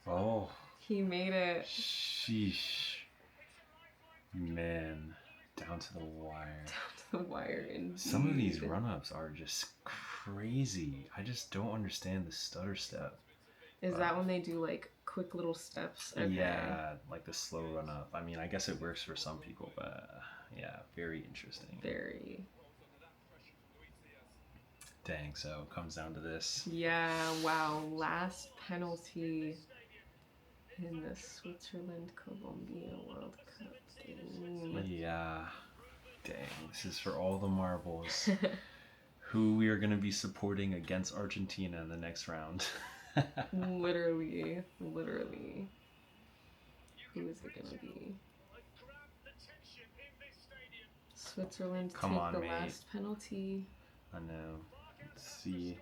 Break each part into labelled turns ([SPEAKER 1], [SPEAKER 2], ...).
[SPEAKER 1] Oh,
[SPEAKER 2] He made it.
[SPEAKER 1] sheesh. Man, down to the wire.
[SPEAKER 2] Down to the wire,
[SPEAKER 1] Some of these
[SPEAKER 2] indeed.
[SPEAKER 1] run-ups are just crazy. I just don't understand the stutter step.
[SPEAKER 2] Is that when they do like quick little steps? Okay.
[SPEAKER 1] Yeah, like the slow run-up. I mean, I guess it works for some people, but yeah, very interesting.
[SPEAKER 2] Very.
[SPEAKER 1] Dang, so it comes down to this.
[SPEAKER 2] Yeah, wow. Last penalty in the Switzerland Colombia World Cup game.
[SPEAKER 1] Yeah. Dang, this is for all the marbles. Who we are going to be supporting against Argentina in the next round.
[SPEAKER 2] Literally. Who is it gonna be? Switzerland
[SPEAKER 1] Come
[SPEAKER 2] take
[SPEAKER 1] on,
[SPEAKER 2] the
[SPEAKER 1] mate.
[SPEAKER 2] last penalty.
[SPEAKER 1] I know. Let's see.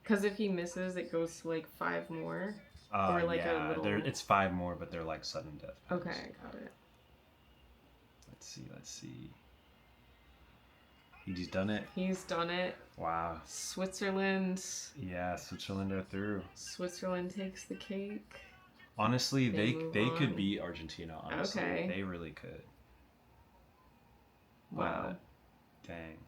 [SPEAKER 2] Because if he misses, it goes to like 5 more. Or like
[SPEAKER 1] yeah,
[SPEAKER 2] a little.
[SPEAKER 1] it's 5 more, but they're like sudden death.
[SPEAKER 2] Okay, got it.
[SPEAKER 1] Let's see. He's done it.
[SPEAKER 2] He's done it.
[SPEAKER 1] Wow.
[SPEAKER 2] Switzerland.
[SPEAKER 1] Yeah, Switzerland are through.
[SPEAKER 2] Switzerland takes the cake.
[SPEAKER 1] Honestly, they could beat Argentina. Honestly,
[SPEAKER 2] Okay.
[SPEAKER 1] They really could.
[SPEAKER 2] Wow.
[SPEAKER 1] But, dang,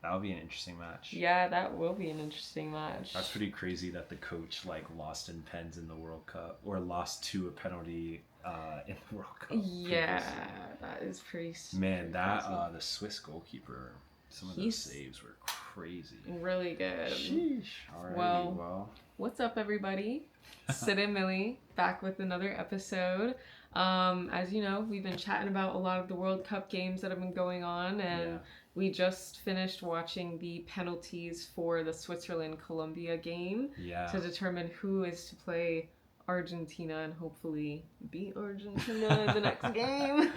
[SPEAKER 1] that would be an interesting match.
[SPEAKER 2] Yeah, that will be an interesting match.
[SPEAKER 1] That's pretty crazy that the coach like lost in pens in the World Cup or lost to a penalty in the World Cup.
[SPEAKER 2] Yeah,
[SPEAKER 1] previously.
[SPEAKER 2] that is pretty.
[SPEAKER 1] Man, that
[SPEAKER 2] crazy.
[SPEAKER 1] the Swiss goalkeeper, some of those saves were crazy.
[SPEAKER 2] Really good.
[SPEAKER 1] Sheesh. Alrighty, well,
[SPEAKER 2] what's up, everybody? Sid and Millie back with another episode. As you know, we've been chatting about a lot of the World Cup games that have been going on, and we just finished watching the penalties for the Switzerland-Colombia game to determine who is to play Argentina and hopefully beat Argentina in the next game.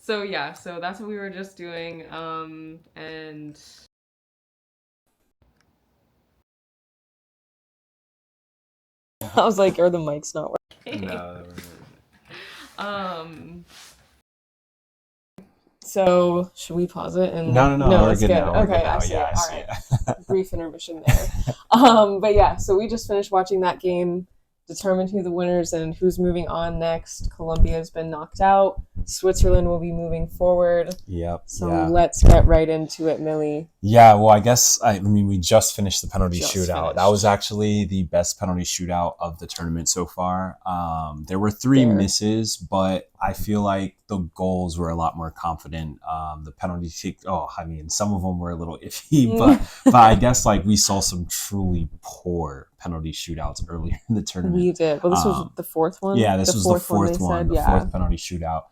[SPEAKER 2] So that's what we were just doing, and I was like, are the mics not working?
[SPEAKER 1] No.
[SPEAKER 2] So should we pause it? And
[SPEAKER 1] no,
[SPEAKER 2] it's good. Okay, I see it. All right. Brief intermission there. But yeah, so we just finished watching that game, determined who the winners and who's moving on next. Colombia has been knocked out. Switzerland will be moving forward.
[SPEAKER 1] Yep.
[SPEAKER 2] So let's get right into it, Millie.
[SPEAKER 1] Yeah, well, I mean, we just finished the penalty shootout. That was actually the best penalty shootout of the tournament so far. There were 3 misses, but I feel like the goals were a lot more confident. The penalty kick, some of them were a little iffy, but I guess like we saw some truly poor penalty shootouts earlier in the tournament.
[SPEAKER 2] We did. Well, this was the 4th one.
[SPEAKER 1] Yeah, this was the 4th one, the 4th penalty shootout.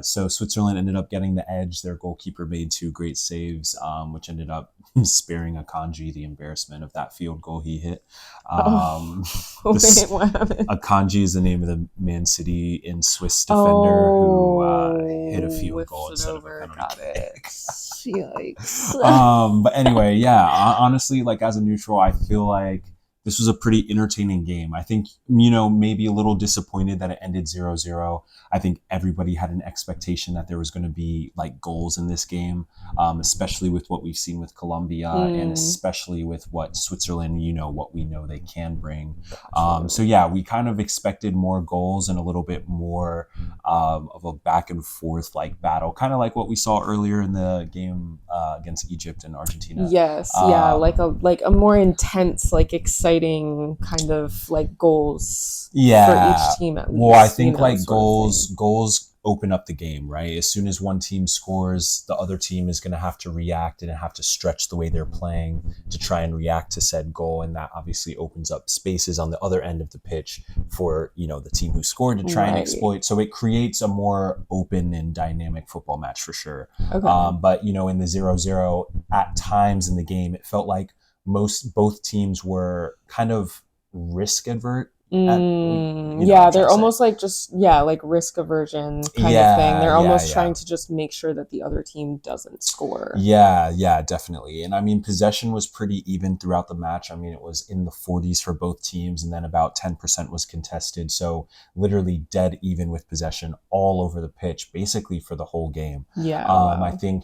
[SPEAKER 1] So Switzerland ended up getting the edge. Their goalkeeper made 2 great saves, which ended up sparing Akanji the embarrassment of that field goal he hit.
[SPEAKER 2] What happened?
[SPEAKER 1] Akanji is the name of the Man City in Swiss defender who hit a field goal instead of a penalty kick.
[SPEAKER 2] Yikes.
[SPEAKER 1] But anyway, honestly, like as a neutral, I feel like this was a pretty entertaining game. I think, maybe a little disappointed that it ended 0-0. I think everybody had an expectation that there was going to be like goals in this game, especially with what we've seen with Colombia and especially with what Switzerland, what we know they can bring. We kind of expected more goals and a little bit more of a back and forth like battle, kind of like what we saw earlier in the game against Egypt and Argentina.
[SPEAKER 2] Yes, like a more intense, like exciting kind of like goals for each team at least.
[SPEAKER 1] Well, I think like goals open up the game, right? As soon as one team scores, the other team is going to have to react and have to stretch the way they're playing to try and react to said goal, and that obviously opens up spaces on the other end of the pitch for the team who scored to try and exploit. So it creates a more open and dynamic football match for sure. Okay. But in the 0-0, at times in the game, it felt like both teams were kind of risk averse. They're almost like like risk aversion kind of thing. They're almost trying to just make sure that the other team doesn't score. Yeah, definitely. And I mean, possession was pretty even throughout the match. I mean, it was in the 40s for both teams, and then about 10% was contested. So literally dead even with possession all over the pitch, basically for the whole game. I think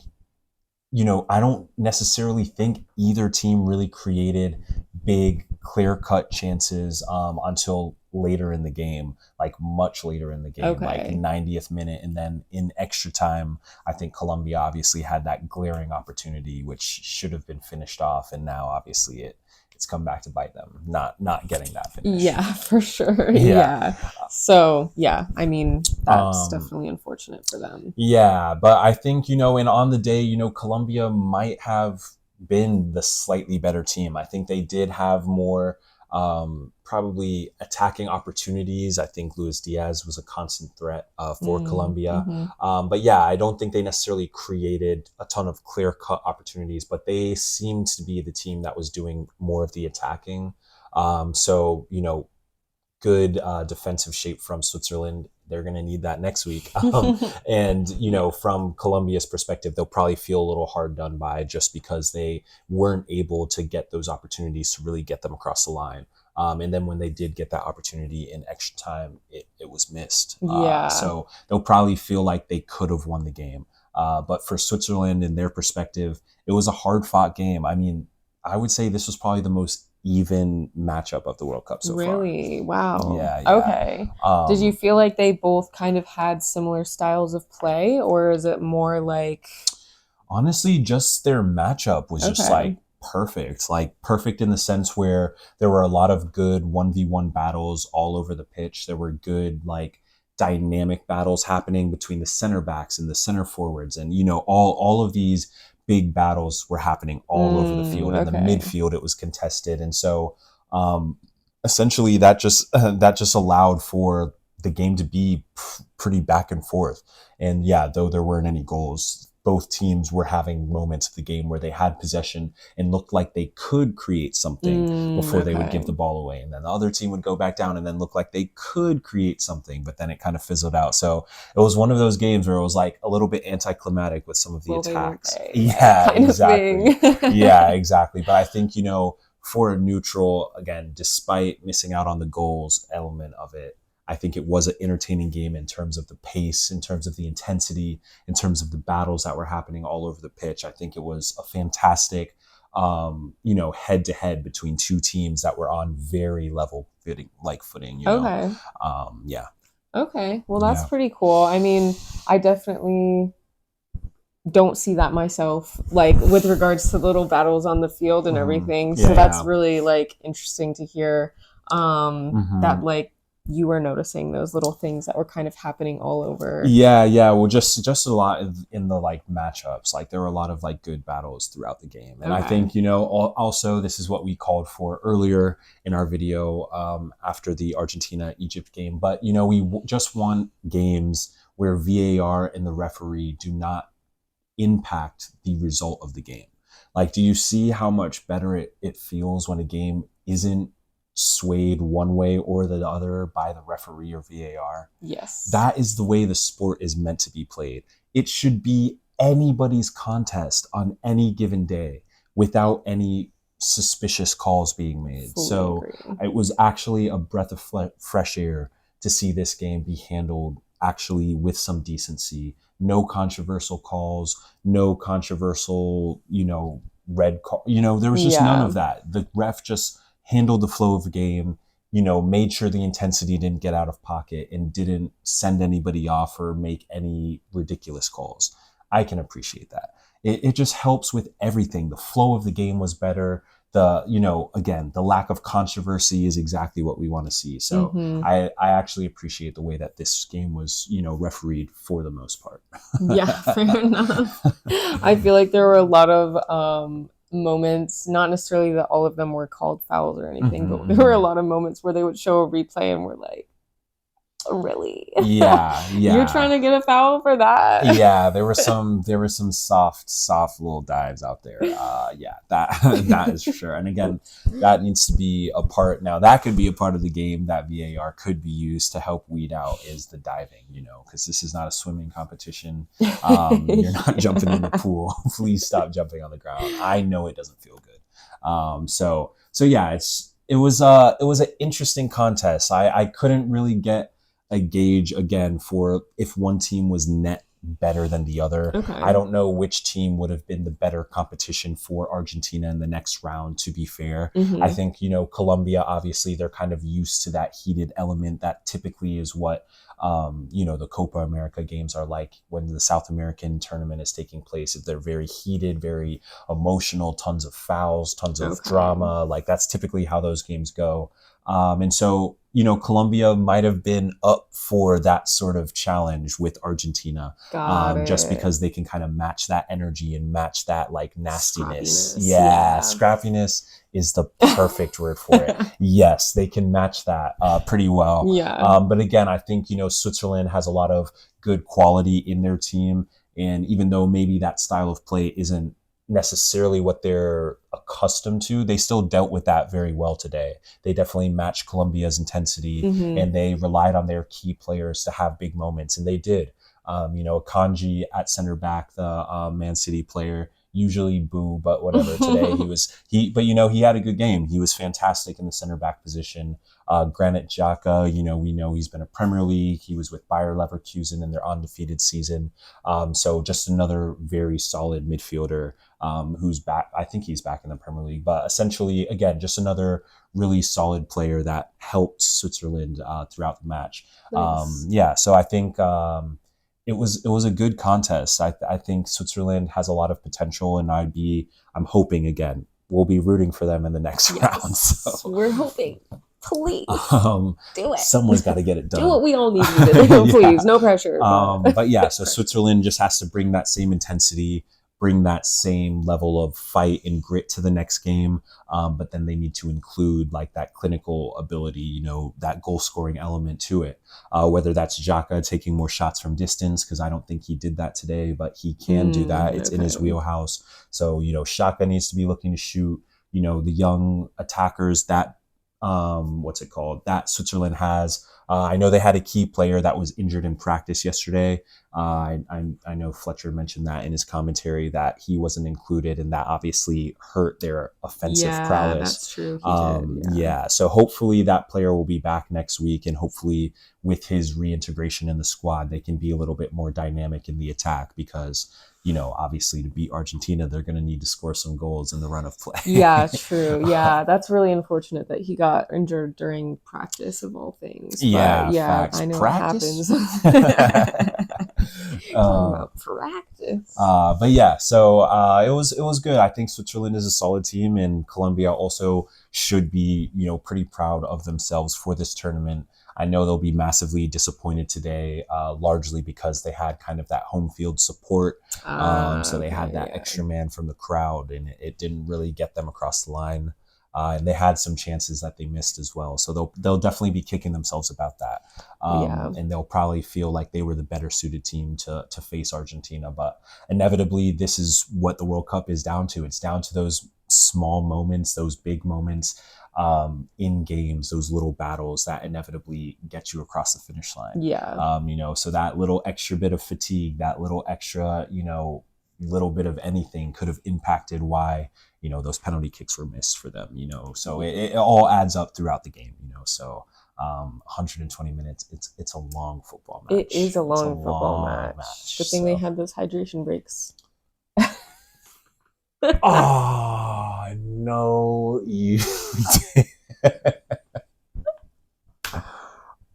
[SPEAKER 1] I don't necessarily think either team really created big, clear cut chances until later in the game, like much later in the game, like
[SPEAKER 2] Okay.
[SPEAKER 1] 90th minute. And then in extra time, I think Colombia obviously had that glaring opportunity, which should have been finished off. And now obviously it's come back to bite them, not getting that finish.
[SPEAKER 2] Yeah, for sure.
[SPEAKER 1] Yeah.
[SPEAKER 2] Yeah. So, yeah, I mean, that's
[SPEAKER 1] Um,
[SPEAKER 2] definitely unfortunate for them.
[SPEAKER 1] Yeah, but I think, and on the day, Colombia might have been the slightly better team. I think they did have more probably attacking opportunities. I think Luis Diaz was a constant threat for Colombia.
[SPEAKER 2] Mm-hmm.
[SPEAKER 1] But yeah, I don't think they necessarily created a ton of clear cut opportunities, but they seemed to be the team that was doing more of the attacking. So, good defensive shape from Switzerland. They're going to need that next week. And, from Colombia's perspective, they'll probably feel a little hard done by just because they weren't able to get those opportunities to really get them across the line. And then when they did get that opportunity in extra time, it was missed.
[SPEAKER 2] Yeah.
[SPEAKER 1] So they'll probably feel like they could have won the game. But for Switzerland and their perspective, it was a hard fought game. I mean, I would say this was probably the most even matchup of the World Cup so far.
[SPEAKER 2] Really? Wow.
[SPEAKER 1] Yeah, yeah.
[SPEAKER 2] Okay. Did you
[SPEAKER 1] Um,
[SPEAKER 2] feel like they both kind of had similar styles of play, or is it more like,
[SPEAKER 1] Honestly, just their matchup was just
[SPEAKER 2] okay.
[SPEAKER 1] like perfect in the sense where there were a lot of good 1v1 battles all over the pitch. There were good, like, dynamic battles happening between the center backs and the center forwards. And, all of these big battles were happening all over the field. In the
[SPEAKER 2] Okay.
[SPEAKER 1] midfield, it was contested. And so, um, essentially, that just allowed for the game to be pretty back and forth. And yeah, though there weren't any goals, both teams were having moments of the game where they had possession and looked like they could create something before they would
[SPEAKER 2] Okay.
[SPEAKER 1] give the ball away. And then the other team would go back down and then look like they could create something, but then it kind of fizzled out. So it was one of those games where it was like a little bit anticlimactic with some of the
[SPEAKER 2] Will they, won't
[SPEAKER 1] attacks.
[SPEAKER 2] they?
[SPEAKER 1] Yeah,
[SPEAKER 2] Kind of
[SPEAKER 1] exactly.
[SPEAKER 2] thing.
[SPEAKER 1] Yeah, exactly. But I think, for a neutral, again, despite missing out on the goals element of it, I think it was an entertaining game in terms of the pace, in terms of the intensity, in terms of the battles that were happening all over the pitch. I think it was a fantastic, head to head between two teams that were on very level footing.
[SPEAKER 2] Okay.
[SPEAKER 1] Yeah,
[SPEAKER 2] Okay. Well, that's
[SPEAKER 1] yeah.
[SPEAKER 2] pretty cool. I mean, I definitely don't see that myself, like with regards to little battles on the field and everything.
[SPEAKER 1] Yeah,
[SPEAKER 2] So that's
[SPEAKER 1] yeah.
[SPEAKER 2] really like interesting to hear that
[SPEAKER 1] Hmm.
[SPEAKER 2] like you were noticing those little things that were kind of happening all over.
[SPEAKER 1] Yeah, yeah. Well, just a lot in the like matchups. Like there were a lot of like good battles throughout the game, and I
[SPEAKER 2] Okay.
[SPEAKER 1] think also this is what we called for earlier in our video after the Argentina Egypt game. But we just want games where VAR and the referee do not impact the result of the game. Like, do you see how much better it feels when a game isn't swayed one way or the other by the referee or VAR?
[SPEAKER 2] Yes.
[SPEAKER 1] That is the way the sport is meant to be played. It should be anybody's contest on any given day without any suspicious calls being made.
[SPEAKER 2] Fully
[SPEAKER 1] So
[SPEAKER 2] agree.
[SPEAKER 1] it was actually a breath of fresh air to see this game be handled actually with some decency. No controversial calls, no controversial, red call. There was just none
[SPEAKER 2] Yeah.
[SPEAKER 1] of that. The ref just handled the flow of the game, made sure the intensity didn't get out of pocket and didn't send anybody off or make any ridiculous calls. I can appreciate that. It just helps with everything. The flow of the game was better. Again, the lack of controversy is exactly what we want to see. So
[SPEAKER 2] Mm-hmm.
[SPEAKER 1] I actually appreciate the way that this game was, refereed for the most part.
[SPEAKER 2] Yeah, fair enough. I feel like there were a lot of moments, not necessarily that all of them were called fouls or anything,
[SPEAKER 1] Hmm.
[SPEAKER 2] but there were a lot of moments where they would show a replay and we're like, really?
[SPEAKER 1] Yeah,
[SPEAKER 2] You're trying
[SPEAKER 1] yeah.
[SPEAKER 2] to get a foul for that?
[SPEAKER 1] Yeah, there were some soft little dives out there. Yeah, that that is for sure. And again, that needs to be a part. Now that could be a part of the game that VAR could be used to help weed out is the diving. Because this is not a swimming competition. You're not jumping in the
[SPEAKER 2] Yeah.
[SPEAKER 1] pool. Please stop jumping on the ground. I know it doesn't feel good. So yeah, it was an interesting contest. I couldn't really get a gauge again for if one team was net better than the other.
[SPEAKER 2] Okay.
[SPEAKER 1] I don't know which team would have been the better competition for Argentina in the next round, to be fair. I think, Colombia, obviously, they're kind of used to that heated element that typically is what, the Copa America games are like when the South American tournament is taking place. They're very heated, very emotional, tons of fouls, tons of
[SPEAKER 2] Okay.
[SPEAKER 1] drama. Like that's typically how those games go. And so, Colombia might have been up for that sort of challenge with Argentina,
[SPEAKER 2] Got
[SPEAKER 1] just
[SPEAKER 2] it.
[SPEAKER 1] because they can kind of match that energy and match that like nastiness.
[SPEAKER 2] Scrappiness.
[SPEAKER 1] Yeah, scrappiness is the perfect word for it. Yes, they can match that pretty well.
[SPEAKER 2] Yeah.
[SPEAKER 1] But again, I think, Switzerland has a lot of good quality in their team. And even though maybe that style of play isn't necessarily what they're accustomed to, they still dealt with that very well today. They definitely matched Colombia's intensity, and they relied on their key players to have big moments, and they did. Kanji at center back, the Man City player, usually boo, but whatever. Today but he had a good game. He was fantastic in the center back position. Granit Xhaka, we know he's been a Premier League. He was with Bayer Leverkusen in their undefeated season. So just another very solid midfielder who's back. I think he's back in the Premier League, but essentially, again, just another really solid player that helped Switzerland throughout the match.
[SPEAKER 2] Nice.
[SPEAKER 1] So I think it was a good contest. I think Switzerland has a lot of potential, and I'm hoping again we'll be rooting for them in the next round. So
[SPEAKER 2] we're hoping. Please do it.
[SPEAKER 1] Someone's got to get it done.
[SPEAKER 2] Do what we all need you to do. Please, no pressure.
[SPEAKER 1] But yeah, so Switzerland just has to bring that same intensity, bring that same level of fight and grit to the next game. But then they need to include like that clinical ability, that goal scoring element to it. Whether that's Xhaka taking more shots from distance, because I don't think he did that today, but he can do that. It's in his wheelhouse. So, Xhaka needs to be looking to shoot, the young attackers that that Switzerland has. I know they had a key player that was injured in practice yesterday. I know Fletcher mentioned that in his commentary that he wasn't included, and that obviously hurt their offensive prowess.
[SPEAKER 2] That's true. He did.
[SPEAKER 1] So hopefully that player will be back next week, and hopefully with his reintegration in the squad, they can be a little bit more dynamic in the attack because, obviously to beat Argentina, they're going to need to score some goals in the run of play.
[SPEAKER 2] Yeah, true. Yeah, that's really unfortunate that he got injured during practice of all things.
[SPEAKER 1] Yeah,
[SPEAKER 2] facts. I know
[SPEAKER 1] practice?
[SPEAKER 2] what happens. Talking about practice.
[SPEAKER 1] But yeah, so it was good. I think Switzerland is a solid team, and Colombia also should be, pretty proud of themselves for this tournament. I know they'll be massively disappointed today, largely because they had kind of that home field support. So they had that extra man from the crowd, and it didn't really get them across the line. And they had some chances that they missed as well. So they'll definitely be kicking themselves about that. And they'll probably feel like they were the better suited team to face Argentina. But inevitably, this is what the World Cup is down to. It's down to those small moments, those big moments in games, those little battles that inevitably get you across the finish line. So that little extra bit of fatigue, that little extra, little bit of anything could have impacted why, those penalty kicks were missed for them, so it all adds up throughout the game, so 120 minutes, it's a long football match.
[SPEAKER 2] It is a long football match. Good thing they had those hydration breaks.
[SPEAKER 1] Oh, no, you did.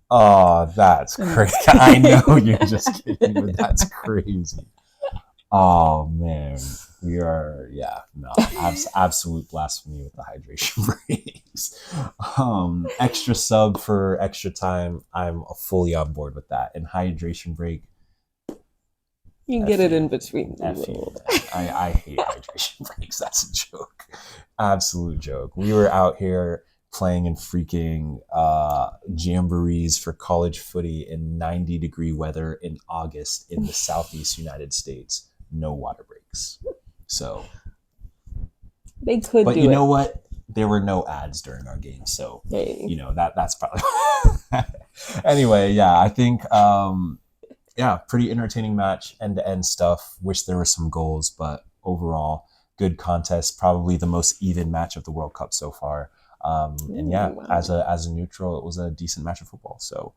[SPEAKER 1] Oh, that's crazy. I know you're just kidding, but that's crazy. Oh, man. Absolute blasphemy with the hydration breaks. Extra sub for extra time. I'm fully on board with that. And hydration break,
[SPEAKER 2] you get it in between.
[SPEAKER 1] I hate hydration breaks. That's a joke. Absolute joke. We were out here playing in freaking jamborees for college footy in 90-degree weather in August in the Southeast United States. No water breaks. So
[SPEAKER 2] they could
[SPEAKER 1] but
[SPEAKER 2] do
[SPEAKER 1] you
[SPEAKER 2] it.
[SPEAKER 1] know what? There were no ads during our game. So, that's probably... Anyway, yeah, I think... pretty entertaining match, end-to-end stuff. Wish there were some goals, but overall, good contest. Probably the most even match of the World Cup so far. As a neutral, it was a decent match of football. So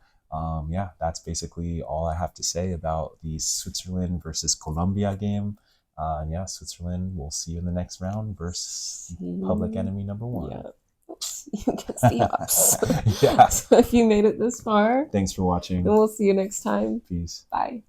[SPEAKER 1] Yeah, that's basically all I have to say about the Switzerland versus Colombia game. Yeah, Switzerland, we'll see you in the next round versus public enemy number one.
[SPEAKER 2] Yeah. You get the ups.
[SPEAKER 1] Yeah.
[SPEAKER 2] So if you made it this far,
[SPEAKER 1] Thanks for watching.
[SPEAKER 2] then we'll see you next time.
[SPEAKER 1] Peace.
[SPEAKER 2] Bye.